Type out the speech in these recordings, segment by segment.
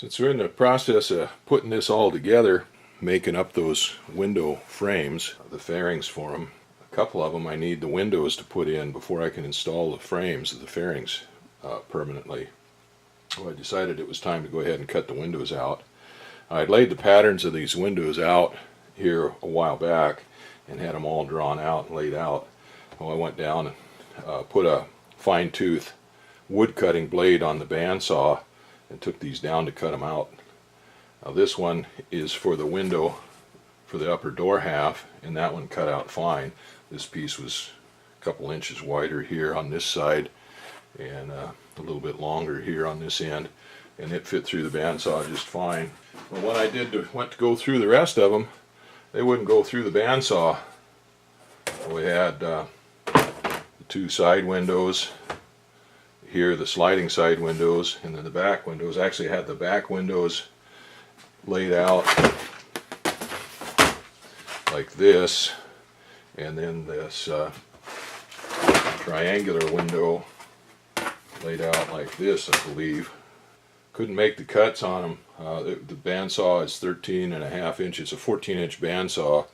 Since we're in the process of putting this all together, making up those window frames, the fairings for them, a couple of them I need the windows to put in before I can install the frames of the fairings permanently. So I decided it was time to go ahead and cut the windows out. I'd laid the patterns of these windows out here a while back and had them all drawn out and laid out. Well, I went down and put a fine-tooth wood cutting blade on the bandsaw and took these down to cut them out. Now this one is for the window for the upper door half, and that one cut out fine. This piece was a couple inches wider here on this side and a little bit longer here on this end, and it fit through the bandsaw just fine. But when I went to go through the rest of them, they wouldn't go through the bandsaw. We had the two side windows here, the sliding side windows, and then the back windows. Actually had the back windows laid out like this, and then this triangular window laid out like this, I believe. Couldn't make the cuts on them. The bandsaw is 13.5 inches, a 14-inch bandsaw,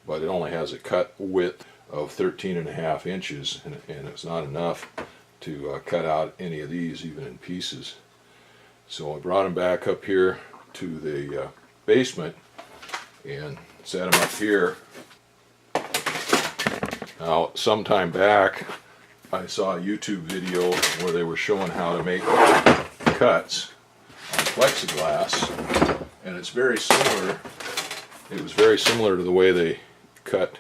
but it only has a cut width of 13.5 inches, and it's not enough to cut out any of these even in pieces. So I brought them back up here to the basement and set them up here. Now sometime back I saw a YouTube video where they were showing how to make cuts on plexiglass, and it's very similar. It was very similar to the way they cut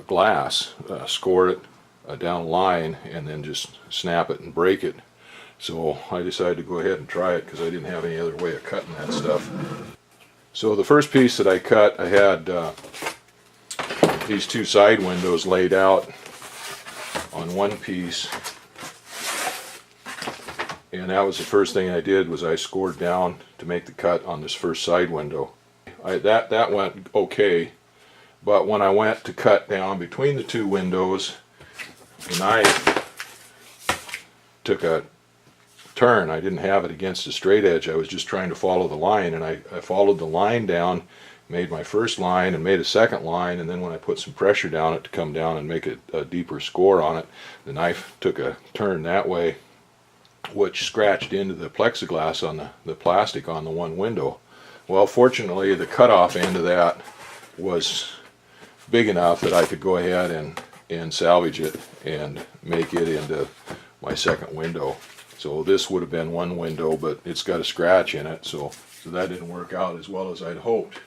glass, score it down a line and then just snap it and break it. So I decided to go ahead and try it because I didn't have any other way of cutting that stuff. So the first piece that I cut, I had these two side windows laid out on one piece, and that was the first thing I did, was I scored down to make the cut on this first side window. That went okay, but when I went to cut down between the two windows, the knife took a turn. I didn't have it against a straight edge. I was just trying to follow the line, and I followed the line down, made my first line and made a second line, and then when I put some pressure down it to come down and make a deeper score on it, the knife took a turn that way, which scratched into the plexiglass on the plastic on the one window. Well, fortunately the cutoff end of that was big enough that I could go ahead and salvage it and make it into my second window. So this would have been one window, but it's got a scratch in it, so that didn't work out as well as I'd hoped.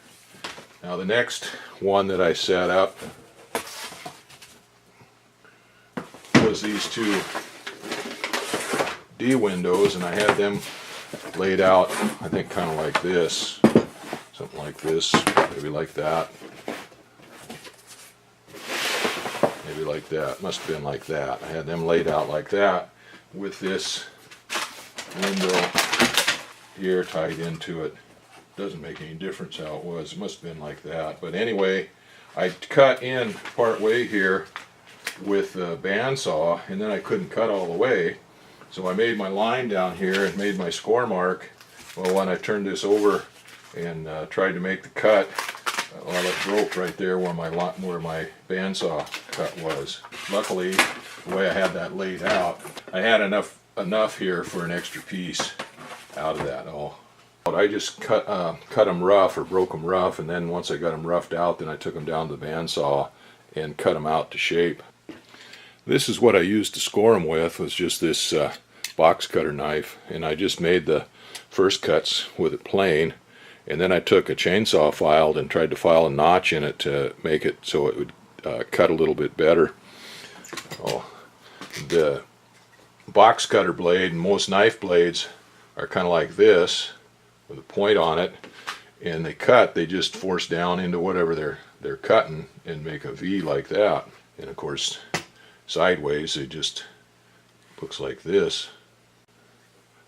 Now the next one that I set up was these two D windows, and I had them laid out, I think kind of like this, something like this, maybe like that, maybe like that, must have been like that. I had them laid out like that with this window here tied into it. Doesn't make any difference how it was, it must have been like that. But anyway, I cut in part way here with the bandsaw, and then I couldn't cut all the way, so I made my line down here and made my score mark. Well, when I turned this over and tried to make the cut, well, it broke right there where my bandsaw cut was. Luckily, the way I had that laid out, I had enough here for an extra piece out of that. I just cut them rough, or broke them rough, and then once I got them roughed out, then I took them down to the bandsaw and cut them out to shape. This is what I used to score them with, was just this box cutter knife, and I just made the first cuts with it plain, and then I took a chainsaw file and tried to file a notch in it to make it so it would cut a little bit better. The box cutter blade and most knife blades are kind of like this with a point on it, and they just force down into whatever they're cutting and make a V like that. And of course sideways it just looks like this.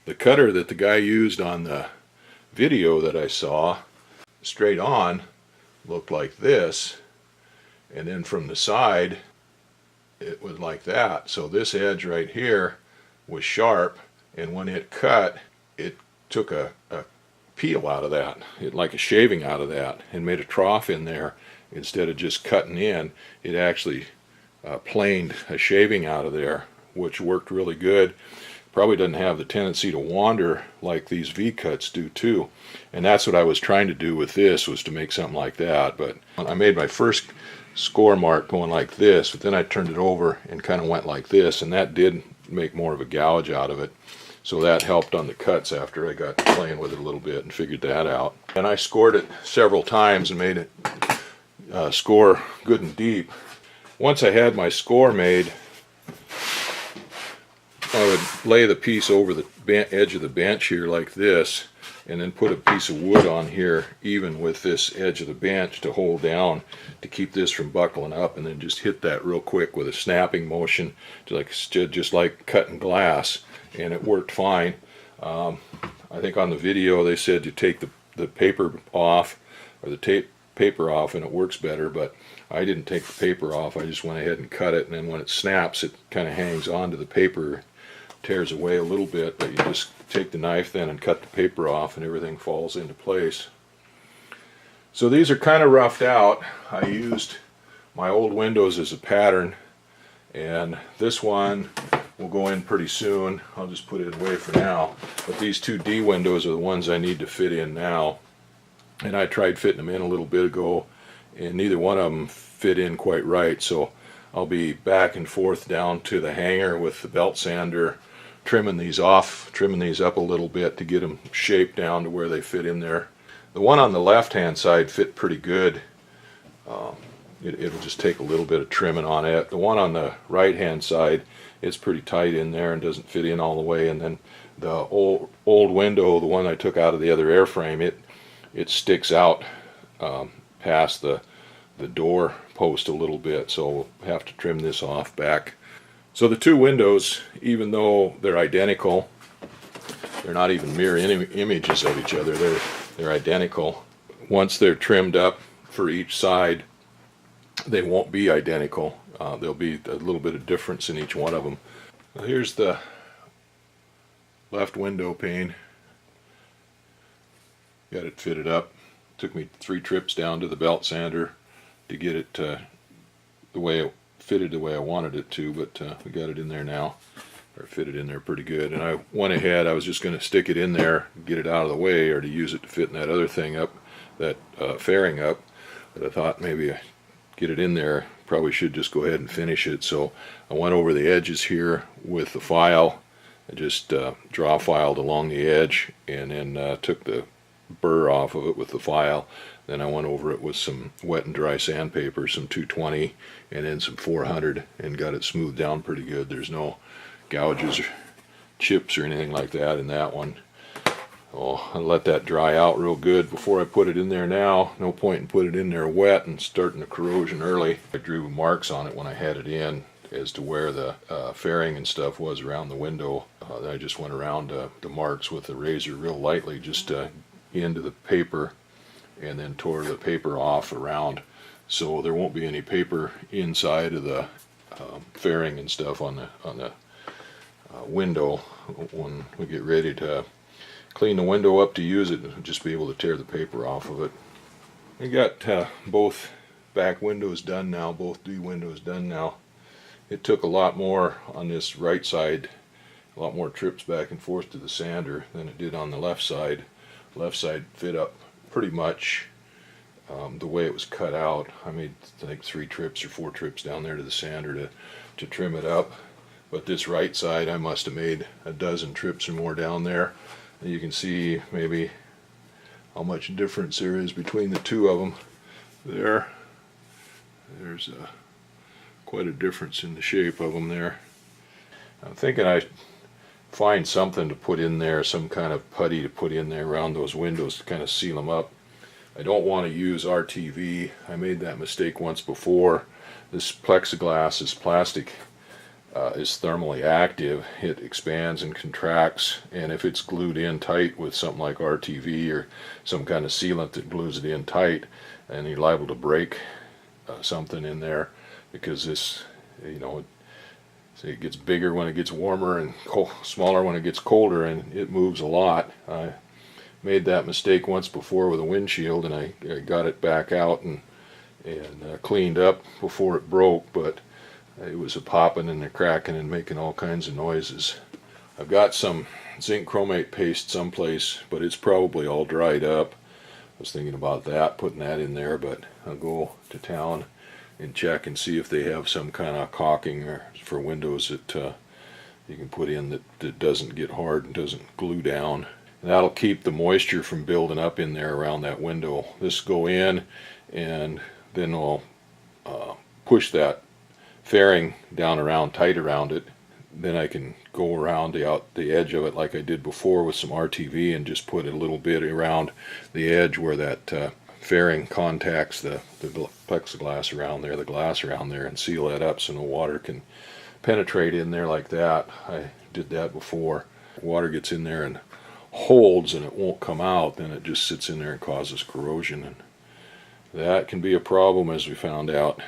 The cutter that the guy used on the video that I saw straight on looked like this, and then from the side it was like that. So this edge right here was sharp, and when it cut, it took a peel out of that, like a shaving out of that, and made a trough in there. Instead of just cutting in, it actually planed a shaving out of there, which worked really good. Probably doesn't have the tendency to wander like these V-cuts do too. And that's what I was trying to do with this, was to make something like that. But I made my first score mark going like this, but then I turned it over and kind of went like this, and that did make more of a gouge out of it. So that helped on the cuts after I got playing with it a little bit and figured that out. And I scored it several times and made it score good and deep. Once I had my score made, I would lay the piece over the edge of the bench here like this, and then put a piece of wood on here even with this edge of the bench to hold down to keep this from buckling up, and then just hit that real quick with a snapping motion, just like cutting glass, and it worked fine. I think on the video they said you take the paper off, or the tape paper off, and it works better, but I didn't take the paper off. I just went ahead and cut it, and then when it snaps it kind of hangs onto the paper, tears away a little bit, but you just take the knife then and cut the paper off and everything falls into place. So these are kind of roughed out. I used my old windows as a pattern, and this one will go in pretty soon. I'll just put it away for now, but these two D windows are the ones I need to fit in now, and I tried fitting them in a little bit ago and neither one of them fit in quite right, so I'll be back and forth down to the hanger with the belt sander, trimming these off, trimming these up a little bit to get them shaped down to where they fit in there. The one on the left hand side fit pretty good. It'll just take a little bit of trimming on it. The one on the right hand side, it's pretty tight in there and doesn't fit in all the way. And then the old window, the one I took out of the other airframe, it sticks out past the door post a little bit, so we'll have to trim this off back. So the two windows, even though they're identical, they're not even mirror images of each other. They're identical. Once they're trimmed up for each side, they won't be identical. There'll be a little bit of difference in each one of them. Now here's the left window pane. Got it fitted up. Took me 3 trips down to the belt sander to get it the way it fitted the way I wanted it to, but we got it in there now, or fitted in there pretty good. And I went ahead, I was just going to stick it in there, get it out of the way, or to use it to fit in that other thing up, that fairing up, but I thought maybe get it in there, probably should just go ahead and finish it. So I went over the edges here with the file. I just draw filed along the edge, and then took the burr off of it with the file. Then I went over it with some wet and dry sandpaper, some 220 and then some 400, and got it smoothed down pretty good. There's no gouges or chips or anything like that in that one. Oh, I let that dry out real good before I put it in there now. No point in putting it in there wet and starting the corrosion early. I drew marks on it when I had it in as to where the fairing and stuff was around the window. Then I just went around the marks with the razor real lightly, just into the paper, and then tore the paper off around, so there won't be any paper inside of the fairing and stuff on the window. When we get ready to clean the window up to use it, we'll just be able to tear the paper off of it. We got both back windows done now, both D windows done now. It took a lot more on this right side, a lot more trips back and forth to the sander than it did on the left side. Left side fit up pretty much the way it was cut out. I made, I think, 3 trips or 4 trips down there to the sander to trim it up. But this right side, I must have made a dozen trips or more down there. And you can see maybe how much difference there is between the two of them. There's quite a difference in the shape of them there. I'm thinking I find something to put in there, some kind of putty to put in there around those windows to kind of seal them up. I don't want to use RTV. I made that mistake once before. This plexiglass, this plastic, is thermally active. It expands and contracts, and if it's glued in tight with something like RTV or some kind of sealant that glues it in tight, and you're liable to break something in there, because this, you know, it gets bigger when it gets warmer and smaller when it gets colder, and it moves a lot. I made that mistake once before with a windshield, and I got it back out and cleaned up before it broke, but it was a popping and a cracking and making all kinds of noises. I've got some zinc chromate paste someplace, but it's probably all dried up. I was thinking about that, putting that in there, but I'll go to town and check and see if they have some kind of caulking or for windows that you can put in that doesn't get hard and doesn't glue down. And that'll keep the moisture from building up in there around that window. This go in, and then I'll push that fairing down around, tight around it. Then I can go around the edge of it like I did before with some RTV and just put a little bit around the edge where that fairing contacts the plexiglass around there, the glass around there, and seal that up so no water can penetrate in there like that. I did that before. Water gets in there and holds and it won't come out, then it just sits in there and causes corrosion, and that can be a problem, as we found out.